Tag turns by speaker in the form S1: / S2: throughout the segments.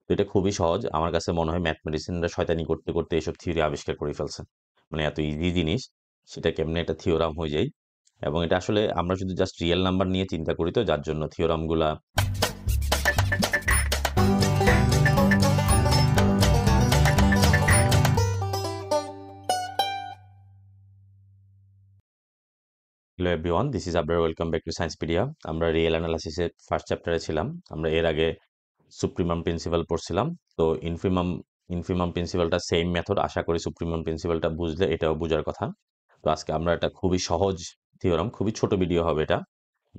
S1: তো এটা খুবই সহজ। আমার কাছে মনে হয় ম্যাথমেটিশিয়ানরা শয়তানি করতে, করতে এসব থিওরি আবিষ্কার করে ফেলছে। মানে এত ইজি জিনিস, সেটা কেমনে একটা থিওরাম হয়ে যায়। এবং এটা আসলে আমরা শুধু জাস্ট রিয়েল নাম্বার নিয়ে চিন্তা করি, তো যার জন্য থিওরামগুলা hello everyone, this is Abrar, welcome back to Sciencepedia. আমরা রিয়েল অ্যানালাইসিসের ফার্স্ট চ্যাপ্টারে ছিলাম। আমরা এর আগে সুপ্রিমাম প্রিন্সিপাল পড়ছিলাম। তো ইনফিমাম প্রিন্সিপালটা সেম মেথড। আশা করি সুপ্রিমাম প্রিন্সিপালটা বুঝলে এটাও বোঝার কথা। তো আজকে আমরা একটা খুবই সহজ থিওরাম, খুবই ছোট ভিডিও হবে এটা,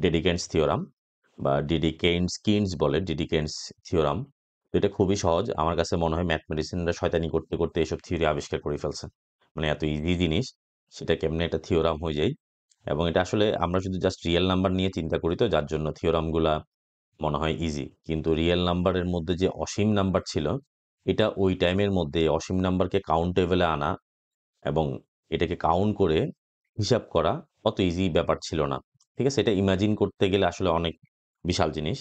S1: ডেডিকেন্স থিওরাম বা কিনস বলে, ডেডিকেন্স থিওরাম। তো এটা খুবই সহজ। আমার কাছে মনে হয় ম্যাথমেটিশিয়ানরা শয়তানি করতে, করতে এসব থিওরি আবিষ্কার করে ফেলছে। মানে এত ইজি জিনিস, সেটা কেমনে একটা থিওরাম হয়ে যায়। এবং এটা আসলে আমরা শুধু জাস্ট রিয়েল নাম্বার নিয়ে চিন্তা করি, তো যার জন্য থিওরামগুলা মনে হয় ইজি। কিন্তু রিয়েল নাম্বারের মধ্যে যে অসীম নাম্বার ছিল, এটা ওই টাইমের মধ্যে অসীম নাম্বারকে কাউন্টেবলে আনা এবং এটাকে কাউন্ট করে হিসাব করা অত ইজি ব্যাপার ছিল না। ঠিক আছে? এটা ইমাজিন করতে গেলে আসলে অনেক বিশাল জিনিস।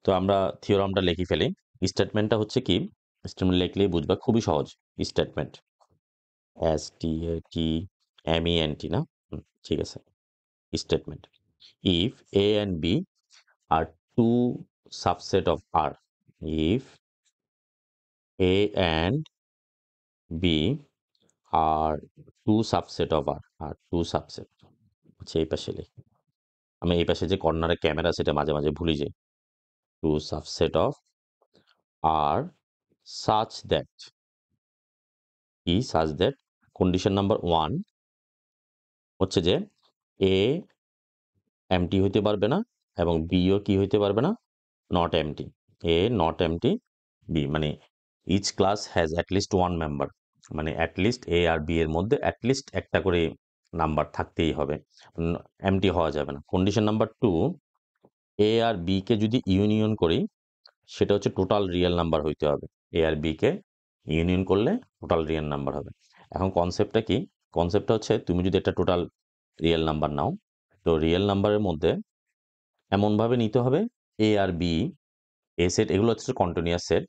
S1: তো আমরা থিওরামটা লিখে ফেলি। স্টেটমেন্টটা হচ্ছে কি? স্টেটমেন্ট লিখলেই বুঝবা, খুবই সহজ। স্টেটমেন্ট, STATMENT না? ঠিক আছে। Statement. If A and B are two subset of R, if A and B are two subset of R, are two subset, আচ্ছা এই পাশে লিখি। আমি এই পাশে যে কর্নারে ক্যামেরা সেটা মাঝে মাঝে ভুলে যাই। Two subset of R such that, কি such that, কন্ডিশন নাম্বার 1 হচ্ছে যে A এমটি হইতে পারবে না এবং বিও কি হইতে পারবে না, not empty. A not empty, B মানে each class has at least one member, মানে অ্যাটলিস্ট এ আর বি এর মধ্যে অ্যাটলিস্ট একটা করে নাম্বার থাকতেই হবে, এমটি হওয়া যাবে না। কন্ডিশন নাম্বার 2, এ আর বি কে যদি ইউনিয়ন করি, সেটা হচ্ছে টোটাল রিয়েল নাম্বার হইতে হবে। এ আর বি কে ইউনিয়ন করলে টোটাল রিয়েল নাম্বার হবে। এখন কনসেপ্টটা কি? কনসেপ্টটা হচ্ছে তুমি যদি একটা টোটাল রিয়েল নাম্বার নাও, তো রিয়েল নাম্বারের মধ্যে এমনভাবে নিতে হবে এ আর বি, এ সেট এগুলো হচ্ছে কন্টিনিউয়াস সেট।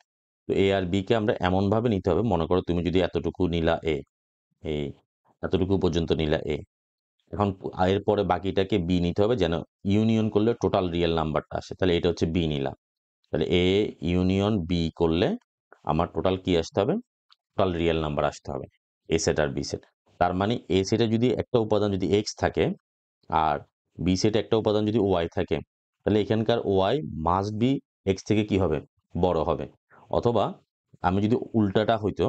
S1: তো এ আর বি কে আমরা এমনভাবে নিতে হবে, মনে করো তুমি যদি এতটুকু নিলা এ, এই এতটুকু পর্যন্ত নিলা এ, এখন এরপরে বাকিটাকে বি নিতে হবে যেন ইউনিয়ন করলে টোটাল রিয়েল নাম্বারটা আসে। তাহলে এটা হচ্ছে বি নিলাম। তাহলে এ ইউনিয়ন বি করলে আমার টোটাল কি আসতে হবে? টোটাল রিয়েল নাম্বার আসতে হবে, এ সেট আর বি সেট। তার মানে এ সেটে যদি একটা উপাদান যদি এক্স থাকে আর বি সেটে একটা উপাদান যদি ওয়াই থাকে, তাহলে এখানকার ওয়াই মাস্ট বি এক্স থেকে কি হবে? বড় হবে। অথবা আমি যদি উল্টাটা হইতো,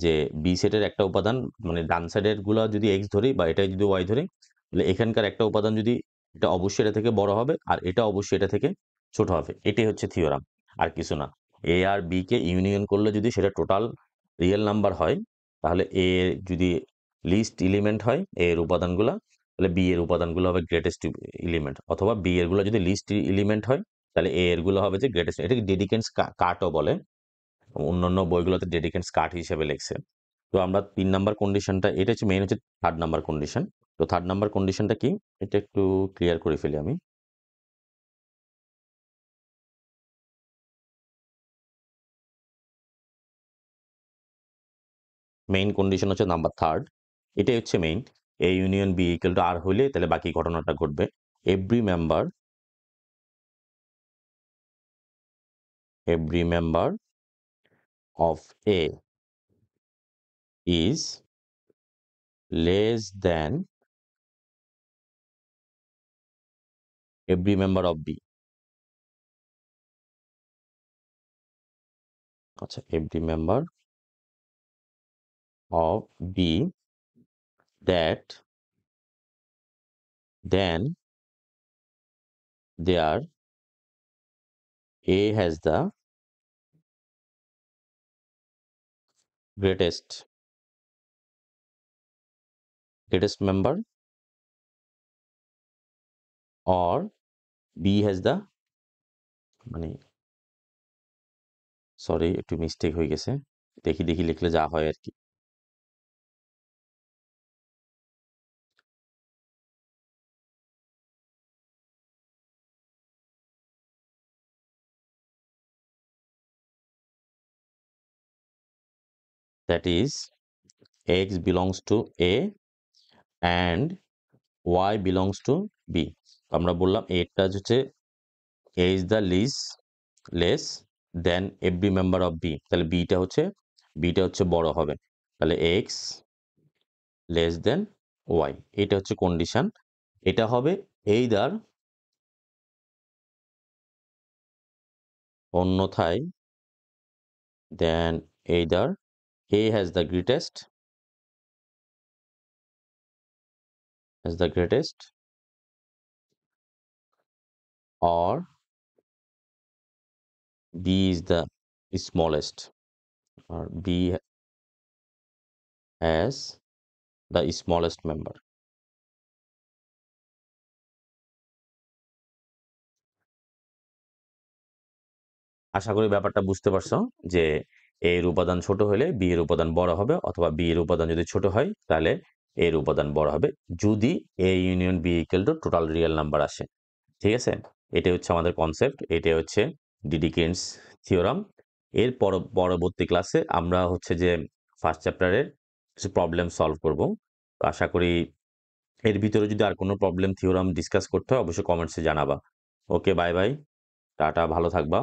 S1: যে বি সেটের একটা উপাদান, মানে ডান সাইডের গুলা যদি এক্স ধরি বা এটা যদি ওয়াই ধরি, তাহলে এখানকার একটা উপাদান যদি, এটা অবশ্যই এটা থেকে বড় হবে আর এটা অবশ্যই এটা থেকে ছোট হবে। এটাই হচ্ছে থিওরাম, আর কিছু না। এ আর বি কে ইউনিয়ন করলে যদি সেটা টোটাল রিয়েল নাম্বার হয়, তাহলে এ যদি লিস্ট এলিমেন্ট হয় এ এর উপাদানগুলা, তাহলে বি এর উপাদানগুলো হবে গ্রেটেস্ট এলিমেন্ট। অথবা বি এর গুলো যদি লিস্ট এলিমেন্ট হয়, তাহলে এ এর গুলো হবে যে গ্রেটেস্ট। এটাকে ডেডিকেন্স কাটও বলে, অন্যান্য বইগুলোতে ডেডিকেন্স কাট হিসেবে লেখছে। তো আমরা 3 নাম্বার কন্ডিশনটা, এটা হচ্ছে মেইন, হচ্ছে 3rd নাম্বার কন্ডিশন। তো 3rd নাম্বার কন্ডিশনটা কি, এটা একটু ক্লিয়ার করে ফেলি আমি। মেইন কন্ডিশন হচ্ছে নাম্বার 3rd, এটাই হচ্ছে main. A union B equal to R হইলে তাহলে বাকি ঘটনাটা ঘটবে। Every member of A is less than every member of B. আচ্ছা, every member of B that then there A has the greatest member or B has the, মানে sorry একটু mistake হয়ে গেছে, দেখি দেখি লিখলে যা হয় আর কি। that is x belongs to a and y belongs to b। আমরা বললাম এটা হচ্ছে a is the less than every member of b, তাহলে bটা হচ্ছে বড় হবে, তাহলে x less than y, এটা হচ্ছে কন্ডিশন। এটা হবে either অন্যথায় then either a has the greatest or b is the smallest or b has the smallest member। আশা করি ব্যাপারটা বুঝতে পারছো যে a এর উপাদান ছোট হলে b এর উপাদান বড় হবে, অথবা b এর উপাদান যদি ছোট হয় তাহলে a এর উপাদান বড় হবে, যদি a union b equal to total real number আসে। ঠিক আছে, এটাই হচ্ছে আমাদের কনসেপ্ট, এটাই হচ্ছে ডিডিকেন্স থিওরাম। এর পরবর্তী ক্লাসে আমরা হচ্ছে যে ফার্স্ট চ্যাপ্টারের কিছু প্রবলেম সলভ করব। আশা করি এর ভিতরে যদি আর কোনো প্রবলেম থিওরাম ডিসকাস করতে হয় অবশ্যই কমেন্টসে জানাবা। ওকে, বাই বাই, টাটা, ভালো থাকবা।